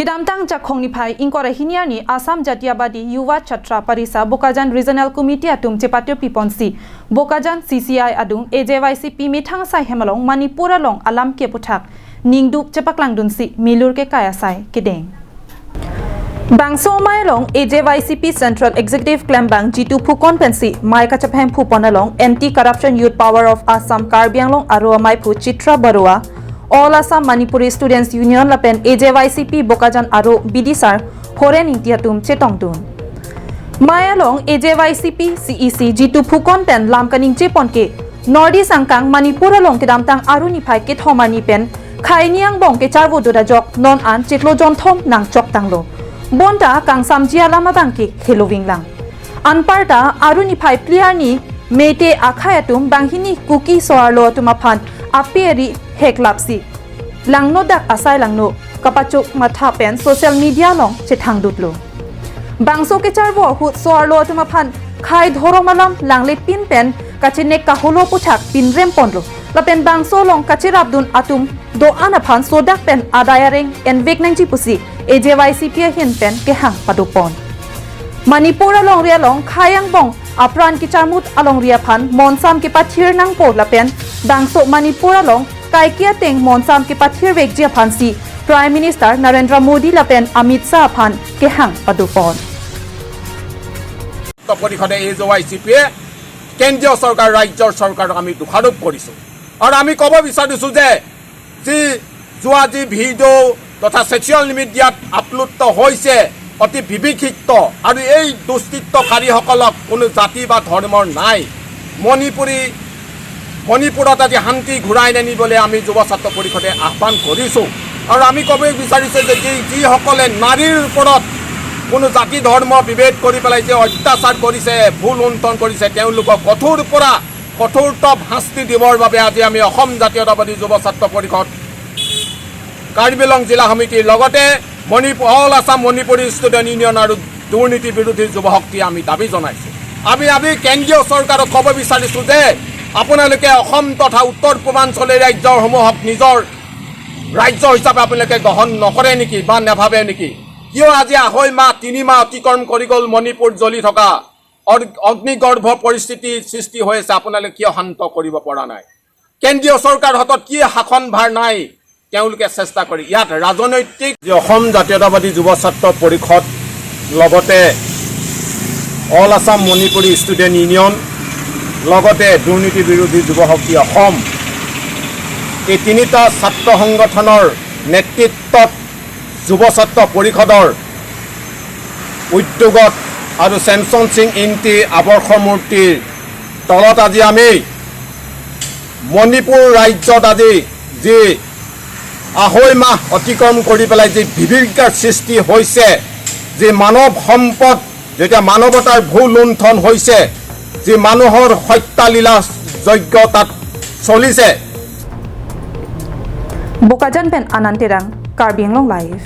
Kidamtang Jakhongniphai Inkorahiniani Assam Jatiyabadi Yuva Chhatra Parisa Bokajan Regional Committee atum Chepatir Piponsi Bokajan CCI adung AJYCP Mithang Sai Hemalong Manipura long alam ke puthak Ningduk Chepaklang Dunsi Milur ke Kaya Sai Kedeng Bangso Mailong AJYCP Central Executive Klembang G2 Phukon Pensi Mai Kachaphem Phuponalong Anti-Corruption Youth Power of Assam Karbianglong Arua Maipu Chitra Barua All Assam Manipuri Students Union Lapen AJYCP Bokajan Aro Bidisar Horen Intiatum Chetongtun Mayalong AJYCP CEC G2 Phukon Pen Lamkaning Cheponke Nordi Sangkang Manipura long Kedamtang Aru Niphai Ke Thomani Pen Khainiang Bong Ke Charvo Dodajok Non An Chitlo Jon Thom Nang Chok Tanglo Bonta Kang Samjia Lama Bangke Heloving Lang Anparta Aru Niphai Pliani Mete Akhayatum Banghini Kuki Soarlo Tumaphan Apieri Heklapsi Langno dak asai langno kapachuk matha pen social media long chethang dutlo Bangso ke charbo hut soarlo tumaphan khai dhoromalam langle pin pen kachinek ka holo puchak pin rem ponlo lapen bangso long kachirabdun atum do anaphan sodak pen adayareng en vegnangji pusi AJYCP hin pen ke hang padupon Manipura long ria long khayang bong apran ki charmut along ria phan monsam ke pathir nang po lapen bangso Manipura long Kaikia Teng Monsam ke pathir vekjia phansi Prime Minister Narendra Modi lapen Amit Shah phan ke hang padupon পরিষদে AJYCP কেন্দ্ৰীয় চৰকাৰ ৰাজ্যৰ চৰকাৰক আমি দোষাৰোপ কৰিছো আৰু আমি ক'ব বিচাৰিছো যে যি ভিডিঅ' তথা ছ'চিয়েল মিডিয়াত আপলোড হৈছে অতি বিভীষিক্ত আৰু এই দুষ্কৃতকাৰীসকলক কোনো জাতি বা ধৰ্মৰ নাই মণিপুৰত আজি শান্তি ঘূৰাই আনিবলৈ আমি যুৱ ছাত্ৰ পৰিষদে আহ্বান কৰিছোঁ আৰু আমি ক'ব বিচাৰিছোঁ যে যিসকলে নাৰীৰ ওপৰত কোনো জাতি ধৰ্ম বিভেদ কৰি পেলাই যে অত্যাচাৰ কৰিছে ভুল লুণ্ঠন কৰিছে তেওঁলোকক কঠোৰতম শাস্তি দিবৰ বাবে আজি আমি অসম জাতীয়তাবাদী যুৱ ছাত্ৰ পৰিষদ কাৰ্বি আংলং জিলা সমিতিৰ লগতে all Assam Manipuri student union আৰু দুৰ্নীতি বিৰোধী যুৱ শক্তি আমি দাবী জনাইছোঁ আমি কেন্দ্ৰীয় চৰকাৰক ক'ব বিচাৰিছোঁ যে আপোনালোকে অসম তথা উত্তৰ পূৰ্বাঞ্চলৰ ৰাজ্যসমূহক নিজৰ ৰাজ্য হিচাপে আপোনালোকে গ্ৰহণ নকৰে নেকি বা নাভাবে নেকি কিয় আজি 2.5 মাহ 3 মাহ অতিক্ৰম কৰি গ'ল মণিপুৰ জ্বলি থকা অগ্নিগৰ্ভ পৰিস্থিতি সৃষ্টি হৈছে আপোনালোকে কিয় শান্ত কৰিব পৰা নাই কেন্দ্ৰীয় চৰকাৰ হাতত কি শাসন ভাৰ নাই তেওঁলোকে চেষ্টা কৰি ইয়াত ৰাজনৈতিক অসম জাতীয়তাবাদী যুৱ ছাত্ৰ পৰিষদ লগতে all Assam Manipuri student union লগতে দুৰ্নীতি বিৰোধী যুৱ শক্তি অসম এই তিনিটা ছাত্ৰ সংগঠনৰ নেতৃত্বত যুৱ ছাত্ৰ পৰিষদৰ উদ্যোগত আৰু চেমছন সিং ইনটি আদৰ্শ মূৰ্তিৰ তলত আজি আমি মণিপুৰ ৰাজ্যত আজি যি 2.5 মাহ অতিক্ৰম কৰি পেলাই যি বিভীষিকাৰ সৃষ্টি হৈছে যে মানৱ সম্পদ যেতিয়া মানৱতাৰ ভুল লুণ্ঠন হৈছে যে মানুহৰ হত্যালীলা যজ্ঞ তাত চলিছে Bokajan pen Ananterang Karbi Anglong Live